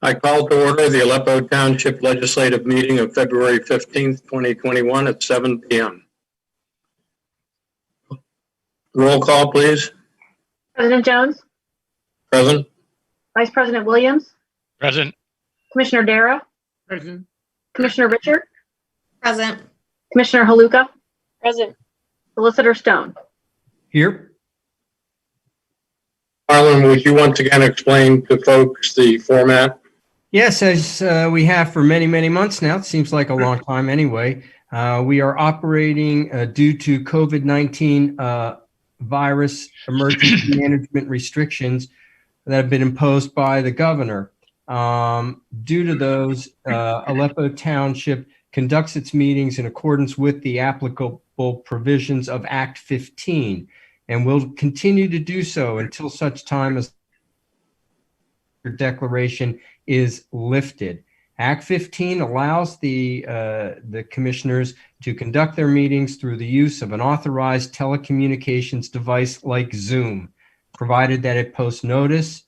I call to order the Aleppo Township Legislative Meeting of February 15th, 2021 at 7 p.m. Roll call, please. President Jones? Present. Vice President Williams? Present. Commissioner Darrow? Present. Commissioner Richard? Present. Commissioner Haluka? Present. Solicitor Stone? Here. Harlan, would you once again explain to folks the format? Yes, as we have for many, many months now, it seems like a long time anyway. We are operating due to COVID-19 virus emergency management restrictions that have been imposed by the governor. Due to those, Aleppo Township conducts its meetings in accordance with the applicable provisions of Act 15 and will continue to do so until such time as the declaration is lifted. Act 15 allows the commissioners to conduct their meetings through the use of an authorized telecommunications device like Zoom, provided that it posts notice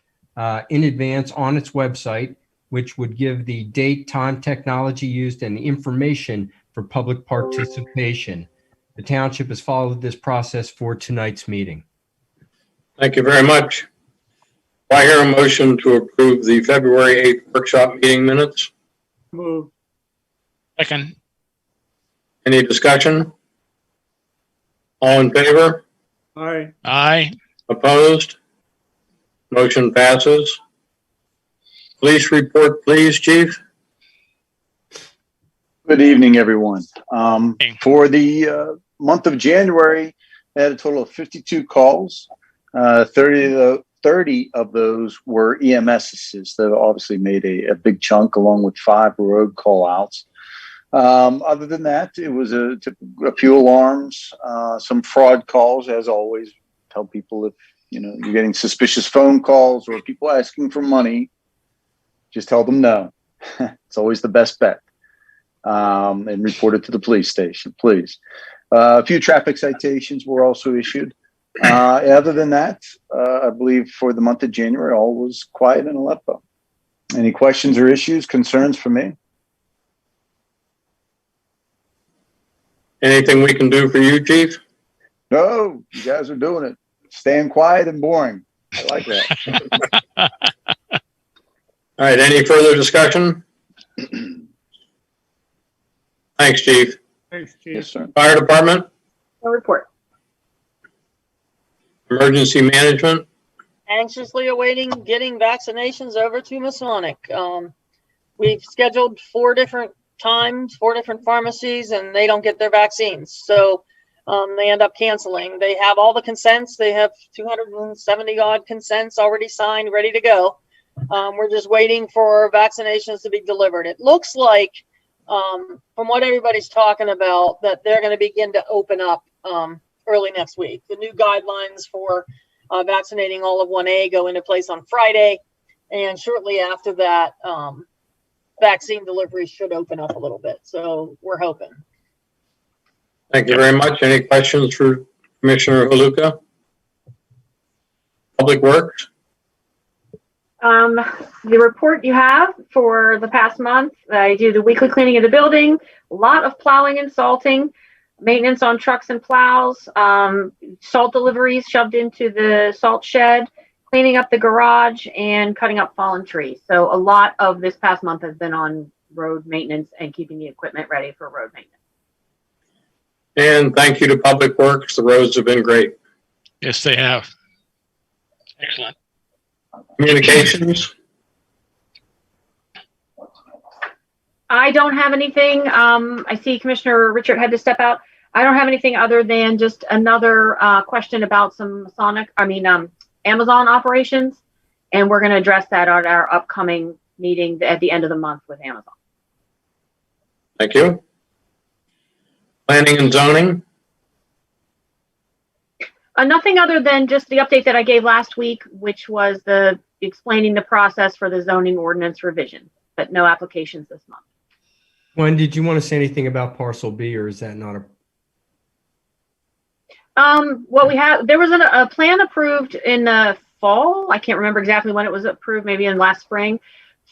in advance on its website, which would give the date, time, technology used, and the information for public participation. The township has followed this process for tonight's meeting. Thank you very much. Do I hear a motion to approve the February 8th workshop meeting minutes? Move. Second. Any discussion? All in favor? Aye. Aye. Opposed? Motion passes. Police report, please, Chief. Good evening, everyone. For the month of January, I had a total of 52 calls. 30 of those were EMSs that obviously made a big chunk, along with 5 road call outs. Other than that, it was a few alarms, some fraud calls, as always. Tell people if you're getting suspicious phone calls or people asking for money, just tell them no. It's always the best bet. And report it to the police station, please. A few traffic citations were also issued. Other than that, I believe for the month of January, all was quiet in Aleppo. Any questions or issues, concerns for me? Anything we can do for you, Chief? No, you guys are doing it. Staying quiet and boring. I like that. All right, any further discussion? Thanks, Chief. Thanks, Chief. Yes, sir. Fire Department, No report. Emergency Management, Anxiously awaiting getting vaccinations over to Masonic. We've scheduled 4 different times, 4 different pharmacies, and they don't get their vaccines. So they end up canceling. They have all the consents. They have 270 odd consents already signed, ready to go. We're just waiting for vaccinations to be delivered. It looks like, from what everybody's talking about, that they're going to begin to open up early next week. The new guidelines for vaccinating all of 1A go into place on Friday, and shortly after that, vaccine delivery should open up a little bit. So we're hoping. thank you very much. Any questions for Commissioner Haluka? Public Works? The report you have for the past month, I do the weekly cleaning of the building, a lot of plowing and salting, maintenance on trucks and plows, salt deliveries shoved into the salt shed, cleaning up the garage, and cutting up fallen trees. So a lot of this past month has been on road maintenance and keeping the equipment ready for road maintenance. And thank you to Public Works. The roads have been great. Yes, they have. Excellent. Communications? I don't have anything. I see Commissioner Richard had to step out. I don't have anything other than just another question about some Amazon operations, and we're going to address that at our upcoming meeting at the end of the month with Amazon. Thank you. Planning and Zoning? Nothing other than just the update that I gave last week, which was the explaining the process for the zoning ordinance revision, but no applications this month. When did you want to say anything about parcel B, or is that not a? What we have, there was a plan approved in the fall. I can't remember exactly when it was approved, maybe in last spring,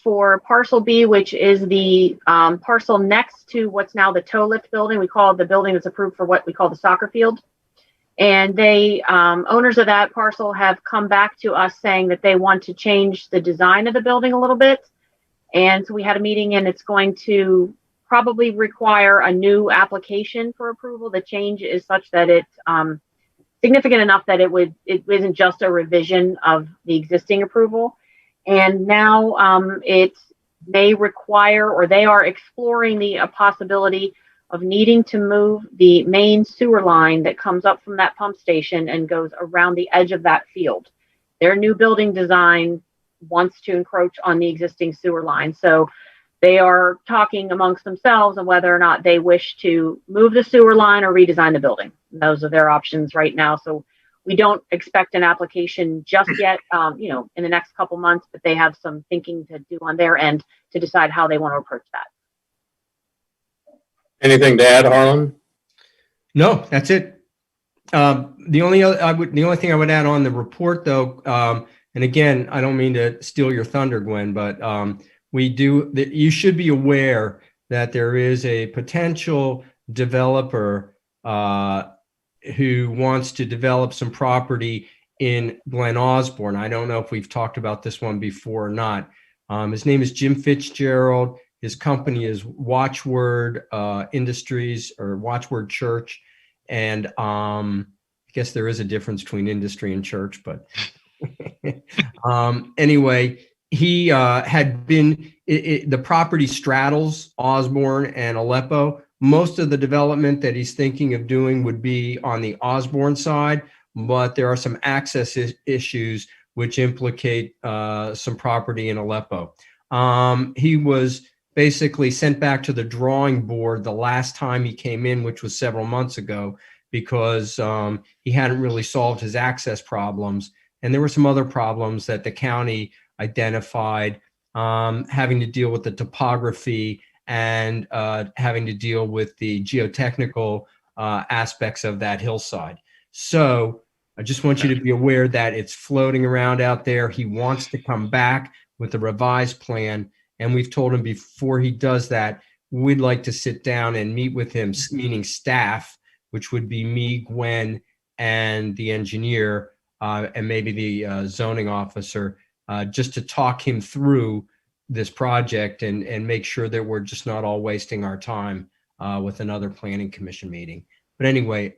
for parcel B, which is the parcel next to what's now the toe lift building. We call it the building that's approved for what we call the soccer field. And they, owners of that parcel have come back to us saying that they want to change the design of the building a little bit. And so we had a meeting, and it's going to probably require a new application for approval. The change is such that it's significant enough that it isn't just a revision of the existing approval. And now it may require, or they are exploring the possibility of needing to move the main sewer line that comes up from that pump station and goes around the edge of that field. Their new building design wants to encroach on the existing sewer line. So they are talking amongst themselves on whether or not they wish to move the sewer line or redesign the building. Those are their options right now. So we don't expect an application just yet, in the next couple months, but they have some thinking to do on their end to decide how they want to approach that. Anything to add, Harlan? No, that's it. The only thing I would add on the report, though, and again, I don't mean to steal your thunder, Gwen, but you should be aware that there is a potential developer who wants to develop some property in Glen Osborne. I don't know if we've talked about this one before or not. His name is Jim Fitzgerald. His company is Watchword Industries or Watchword Church. And I guess there is a difference between industry and church, but anyway, he had been, the property straddles Osborne and Aleppo. Most of the development that he's thinking of doing would be on the Osborne side, but there are some access issues which implicate some property in Aleppo. He was basically sent back to the drawing board the last time he came in, which was several months ago, because he hadn't really solved his access problems. And there were some other problems that the county identified, having to deal with the topography and having to deal with the geotechnical aspects of that hillside. So I just want you to be aware that it's floating around out there. He wants to come back with a revised plan. And we've told him before he does that, we'd like to sit down and meet with him, meaning staff, which would be me, Gwen, and the engineer, and maybe the zoning officer, just to talk him through this project and make sure that we're just not all wasting our time with another planning commission meeting. But anyway,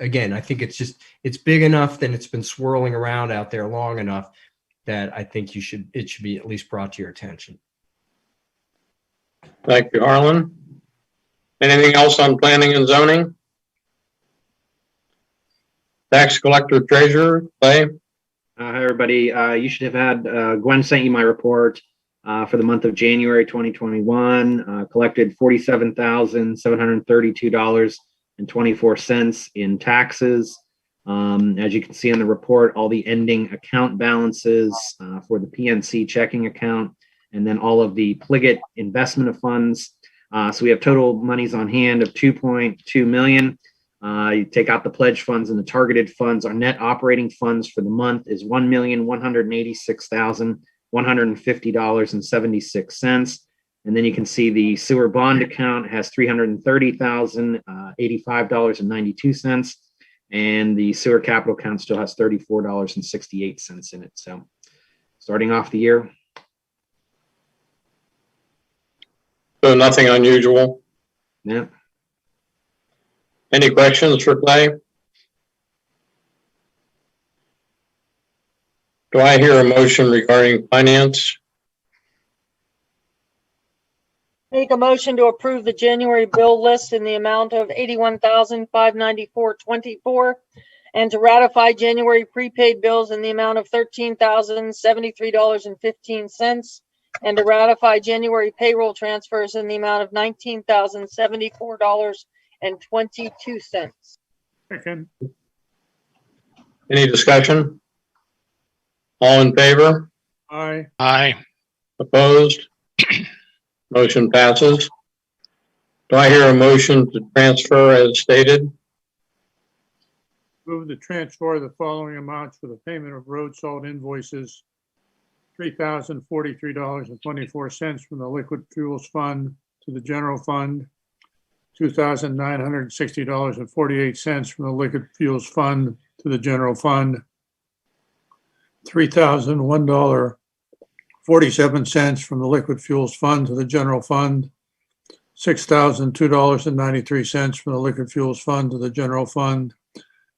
again, I think it's big enough that it's been swirling around out there long enough that I think it should be at least brought to your attention. Thank you, Harlan. Anything else on planning and zoning? Tax collector treasurer, Clay? Hi, everybody. You should have had, Gwen sent you my report for the month of January 2021. Collected $47,732.24 in taxes. As you can see in the report, all the ending account balances for the PNC checking account, and then all of the Pliget investment of funds. So we have total monies on hand of $2.2 million. You take out the pledge funds and the targeted funds. Our net operating funds for the month is $1,186,150.76. And then you can see the sewer bond account has $330,085.92. And the sewer capital account still has $34.68 in it. So starting off the year. So nothing unusual. Yeah. Any questions for Clay? Do I hear a motion regarding finance? Make a motion to approve the January bill list in the amount of $81,594.24 and to ratify January prepaid bills in the amount of $13,073.15 and to ratify January payroll transfers in the amount of $19,074.22. Second. Any discussion? All in favor? Aye. Aye. Opposed? Motion passes. Do I hear a motion to transfer as stated? Move the transfer of the following amounts for the payment of road salt invoices $3,043.24 from the liquid fuels fund to the general fund, $2,960.48 from the liquid fuels fund to the general fund, $3,001.47 from the liquid fuels fund to the general fund, $6,002.93 from the liquid fuels fund to the general fund,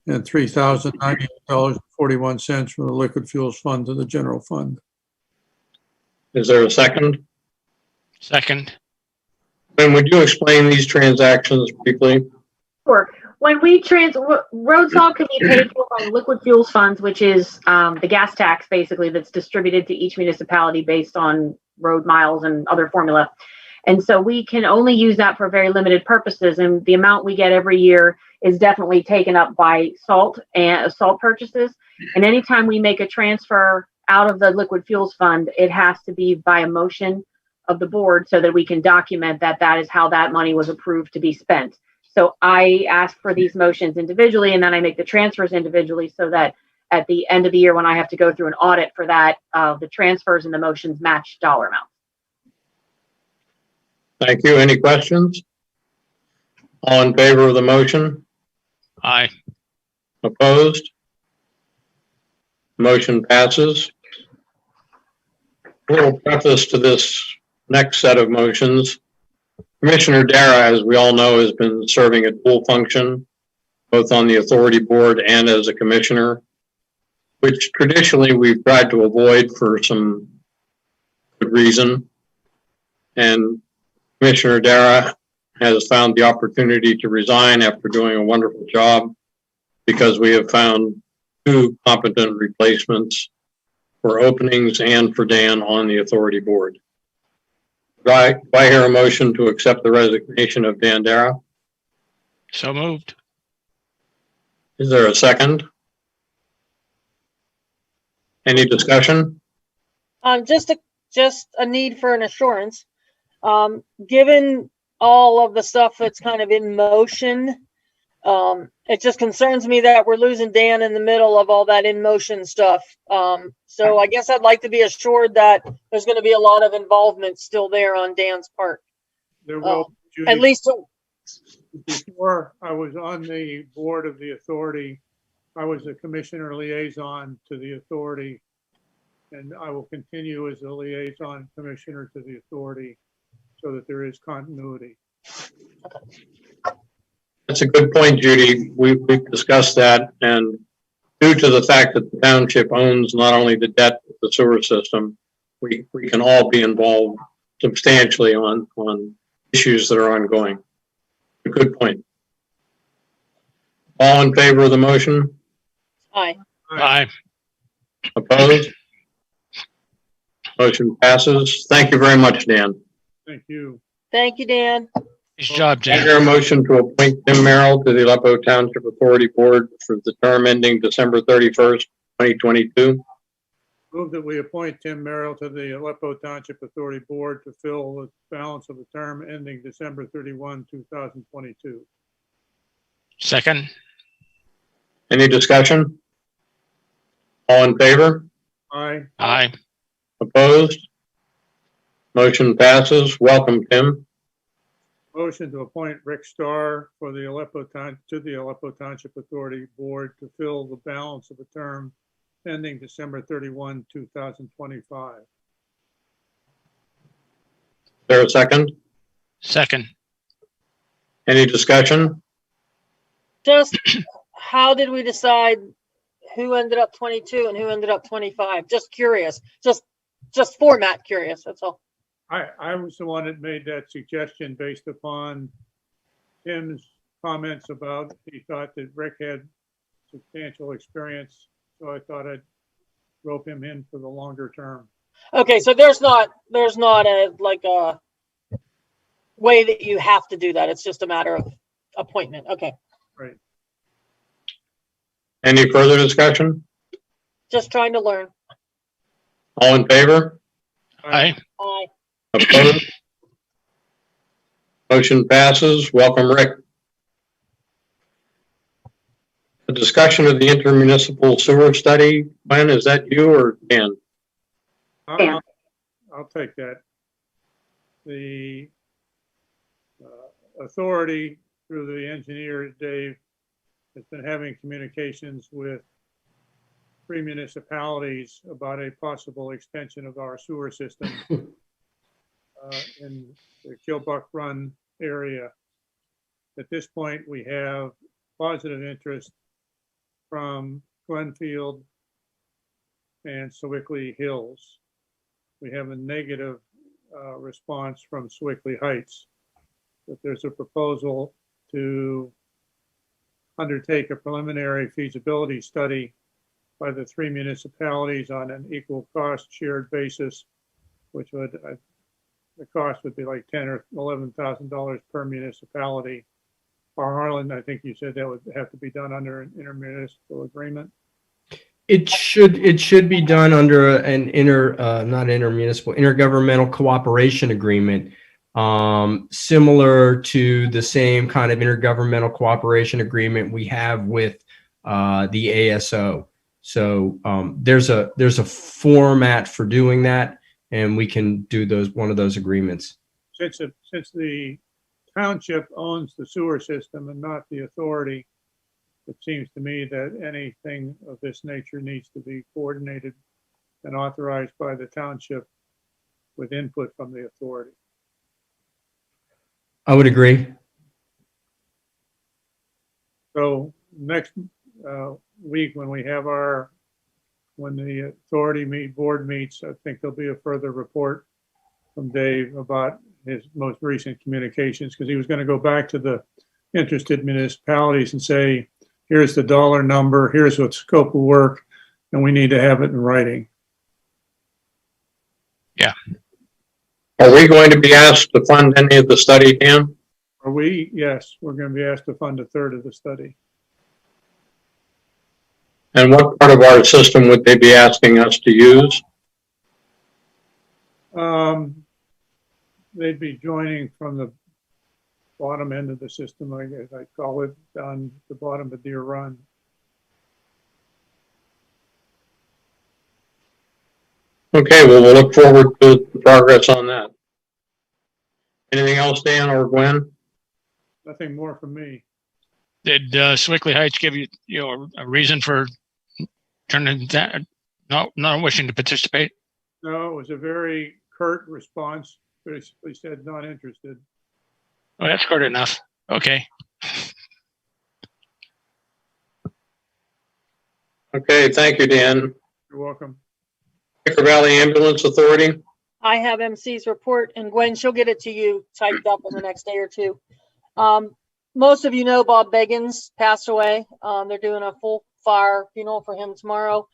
and $3,098.41 from the liquid fuels fund to the general fund. Is there a second? Second. Ben, would you explain these transactions briefly? Sure. When we road salt can be paid for by liquid fuels funds, which is the gas tax basically that's distributed to each municipality based on road miles and other formula. And so we can only use that for very limited purposes. And the amount we get every year is definitely taken up by salt and salt purchases. And anytime we make a transfer out of the liquid fuels fund, it has to be by a motion of the board so that we can document that that is how that money was approved to be spent. So I ask for these motions individually, and then I make the transfers individually so that at the end of the year, when I have to go through an audit for that, the transfers and the motions match dollar amount. Thank you. Any questions? All in favor of the motion? Aye. Opposed? Motion passes. A little preface to this next set of motions. Commissioner Dara, as we all know, has been serving a dual function, both on the authority board and as a commissioner, which traditionally we've tried to avoid for some good reason. And Commissioner Dara has found the opportunity to resign after doing a wonderful job because we have found two competent replacements for openings and for Dan on the authority board. Do I hear a motion to accept the resignation of Dan Dara? So moved. Is there a second? Any discussion? Just a need for an assurance. Given all of the stuff that's kind of in motion, it just concerns me that we're losing Dan in the middle of all that in motion stuff. So I guess I'd like to be assured that there's going to be a lot of involvement still there on Dan's part. There will, Judy, At least before I was on the board of the authority, I was a commissioner liaison to the authority, and I will continue as a liaison commissioner to the authority so that there is continuity. That's a good point, Judy. We've discussed that, and due to the fact that the township owns not only the debt of the sewer system, we can all be involved substantially on issues that are ongoing. A good point. All in favor of the motion? aye. Aye. Opposed? Motion passes. Thank you very much, Dan. Thank you. Thank you, Dan. Nice job, I Dan. hear a motion to appoint Tim Merrill to the Aleppo Township Authority Board for the term ending December 31st, 2022. Move that we appoint Tim Merrill to the Aleppo Township Authority Board to fill the balance of the term ending December 31, 2022. Second. Any discussion? All in favor? Aye. Aye. Opposed? Motion passes. Welcome, Tim. Motion to appoint Rick Starr for the Aleppo Township Authority Board to fill the balance of the term ending December 31, 2025. Is there a second? Second. Any discussion? Just how did we decide who ended up 22 and who ended up 25? Just curious. Just format curious. That's all. I was the one that made that suggestion based upon Tim's comments about he thought that Rick had substantial experience. So I thought I'd rope him in for the longer term. Okay, so there's not a like a way that you have to do that. It's just a matter of appointment. Okay. Right. Any further discussion? Just trying to learn. All in favor? Aye. Aye. Opposed? Motion passes. Welcome, Rick. The discussion of the intermunicipal sewer study, Glenn, is that you or Dan? I'll I'll take that. The authority through the engineer, Dave, has been having communications with 3 municipalities about a possible extension of our sewer system in the Kilbuck Run area. At this point, we have positive interest from Glenfield and Sewickley Hills. We have a negative response from Sewickley Heights. But there's a proposal to undertake a preliminary feasibility study by the 3 municipalities on an equal cost shared basis, which would, the cost would be like $10,000 or $11,000 per municipality. For Harlan, I think you said that would have to be done under an intermunicipal agreement. It should be done under an intergovernmental cooperation agreement, similar to the same kind of intergovernmental cooperation agreement we have with the ASO. So there's a format for doing that, and we can do one of those agreements. Since the township owns the sewer system and not the authority, it seems to me that anything of this nature needs to be coordinated and authorized by the township with input from the authority. I would agree. So next week, when the authority board meets, I think there'll be a further report from Dave about his most recent communications, because he was going to go back to the interested municipalities and say, here's the dollar number, here's what scope of work, and we need to have it in writing. Yeah. Are we going to be asked to fund any of the study, Dan? Are we? Yes, we're going to be asked to fund a third of the study. And what part of our system would they be asking us to use? They'd be joining from the bottom end of the system, I guess I call it, on the bottom of Deer Run. Okay, well, we'll look forward to the progress on that. Anything else, Dan or Gwen? Nothing more from me. Did Sewickley Heights give you a reason for turning that, not wishing to participate? No, it was a very curt response. Basically said not interested. Oh, that's good enough. Okay. Okay, thank you, Dan. You're welcome. Quaker Valley Ambulance Authority. I have MC's report, and Gwen, she'll get it to you typed up in the next day or two. Most of you know Bob Beggins passed away. They're doing a full fire funeral for him tomorrow.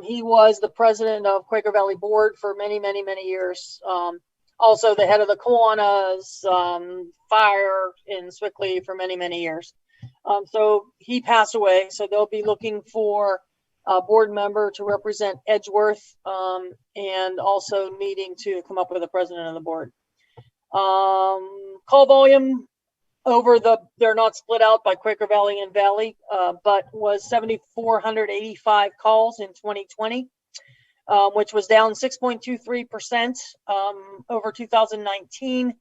He was the president of Quaker Valley Board for many, many, many years. Also the head of the Kiwanis fire in Sewickley for many, many years. So he passed away. So they'll be looking for a board member to represent Edgeworth, and also needing to come up with a president of the board. Call volume they're not split out by Quaker Valley and Valley, but was 7,485 calls in 2020, which was down 6.23% over 2019.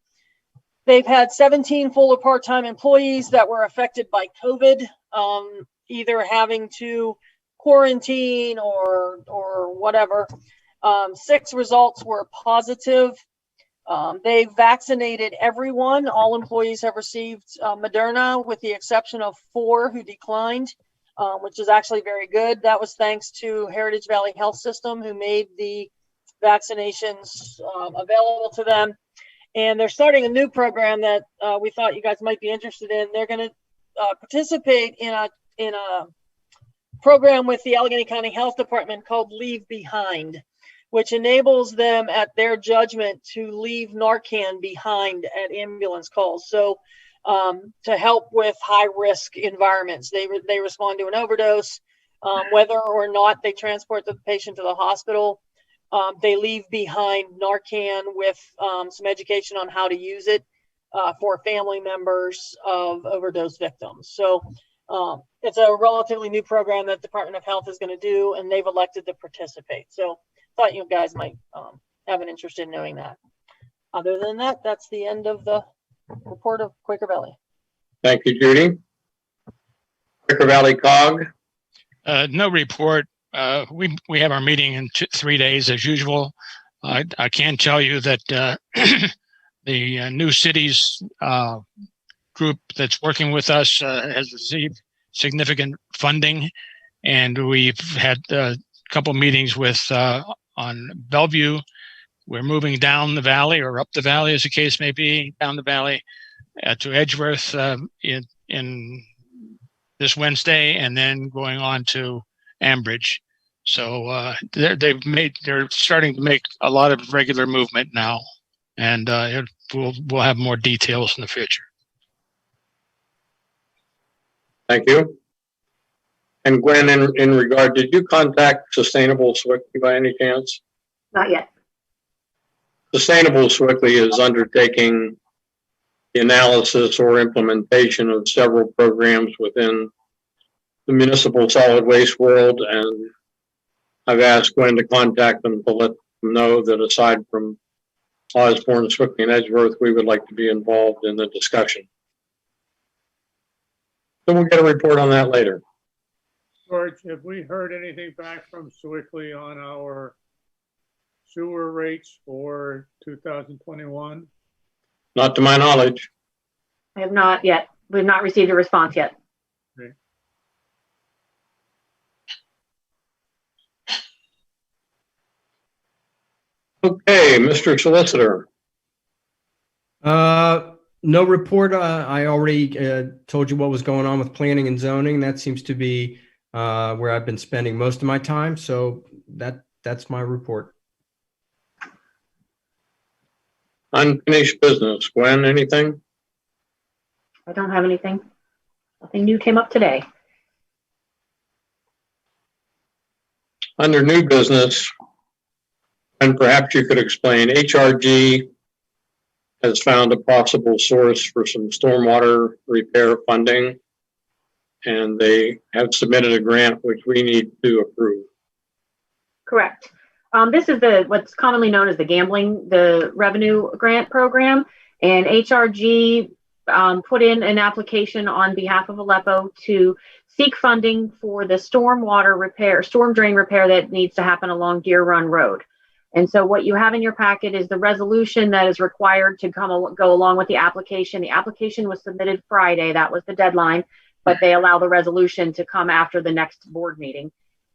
They've had 17 full or part-time employees that were affected by COVID, either having to quarantine or whatever. 6 results were positive. They've vaccinated everyone. All employees have received Moderna, with the exception of 4 who declined, which is actually very good. That was thanks to Heritage Valley Health System, who made the vaccinations available to them. And they're starting a new program that we thought you guys might be interested in. They're going to participate in a program with the Allegheny County Health Department called Leave Behind, which enables them at their judgment to leave Narcan behind at ambulance calls. So to help with high risk environments, they respond to an overdose, whether or not they transport the patient to the hospital. They leave behind Narcan with some education on how to use it for family members of overdose victims. So it's a relatively new program that the Department of Health is going to do, and they've elected to participate. So thought you guys might have an interest in knowing that. Other than that, that's the end of the report of Quaker Valley. Thank you, Judy. Quaker Valley COG. No report. We have our meeting in 3 days as usual. I can tell you that the new cities group that's working with us has received significant funding, and we've had a couple meetings with on Bellevue. We're moving down the valley or up the valley, as the case may be, down the valley to Edgeworth in this Wednesday, and then going on to Ambridge. So they're starting to make a lot of regular movement now, and we'll have more details in the future. Thank you. And Gwen, in regard, did you contact Sustainable Swiftly by any chance? Not yet. Sustainable Swiftly is undertaking the analysis or implementation of several programs within the municipal solid waste world, and I've asked Gwen to contact them to let them know that aside from Osborne, Swiftly, and Edgeworth, we would like to be involved in the discussion. So we'll get a report on that later. George, have we heard anything back from Sewickley on our sewer rates for 2021? Not to my knowledge. I have not yet. We've not received a response yet. Okay. Okay, Mr. Solicitor. No report. I already told you what was going on with planning and zoning. That seems to be where I've been spending most of my time. So that's my report. Unfinished business. Gwen, anything? I don't have anything. Nothing new came up today. Under new business, and perhaps you could explain, HRG has found a possible source for some stormwater repair funding, and they have submitted a grant which we need to approve. Correct. This is what's commonly known as the revenue grant program, and HRG put in an application on behalf of Aleppo to seek funding for the storm drain repair that needs to happen along Deer Run Road. And so what you have in your packet is the resolution that is required to go along with the application. The application was submitted Friday. That was the deadline, but they allow the resolution to come after the next board meeting.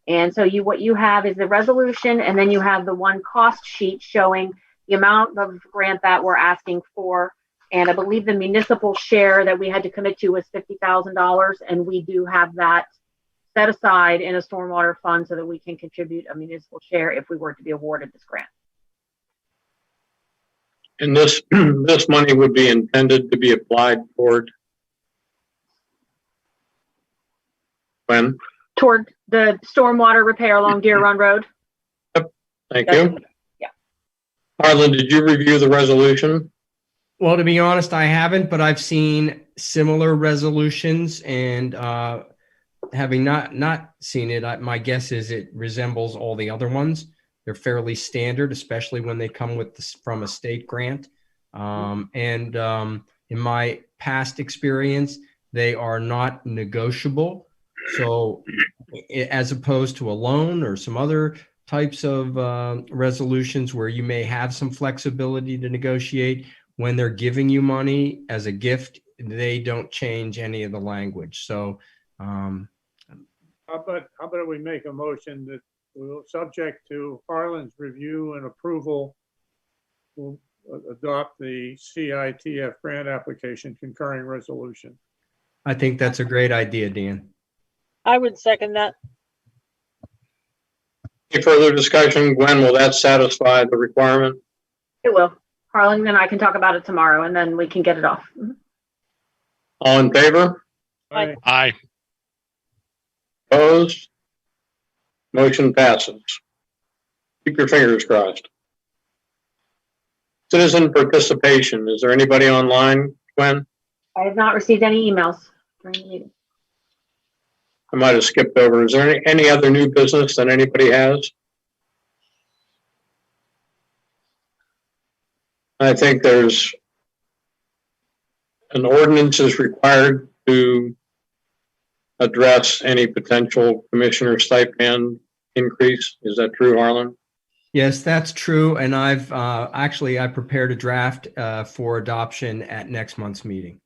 And so what you have is the resolution, and then you have the one cost sheet showing the amount of grant that we're asking for. And I believe the municipal share that we had to commit to was $50,000, and we do have that set aside in a stormwater fund so that we can contribute a municipal share if we were to be awarded this grant. And this money would be intended to be applied toward when? Toward the stormwater repair along Deer Run Road. Yep. Thank you. Yeah. Harlan, did you review the resolution? Well, to be honest, I haven't, but I've seen similar resolutions, and having not seen it, my guess is it resembles all the other ones. They're fairly standard, especially when they come from a state grant. In my past experience, they are not negotiable. So as opposed to a loan or some other types of resolutions where you may have some flexibility to negotiate, when they're giving you money as a gift, they don't change any of the language. So How about we make a motion that will, subject to Harlan's review and approval, we'll adopt the CITF grant application concurring resolution. I think that's a great idea, Dan. I would second that. Any further discussion? Gwen, will that satisfy the requirement? It will. Harlan and I can talk about it tomorrow, and then we can get it off. All in favor? Aye. Aye. Opposed? Motion passes. Keep your fingers crossed. Citizen participation. Is there anybody online, Gwen? I have not received any emails during the meeting. I might have skipped over. Is there any other new business that anybody has? I think there's an ordinance is required to address any potential commissioner stipend increase. Is that true, Harlan? Yes, that's true. And I've actually, I prepared a draft for adoption at next month's meeting.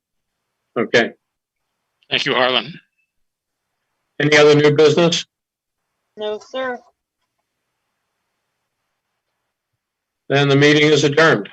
Okay. Thank you, Harlan. Any other new business? No, sir. Then the meeting is adjourned.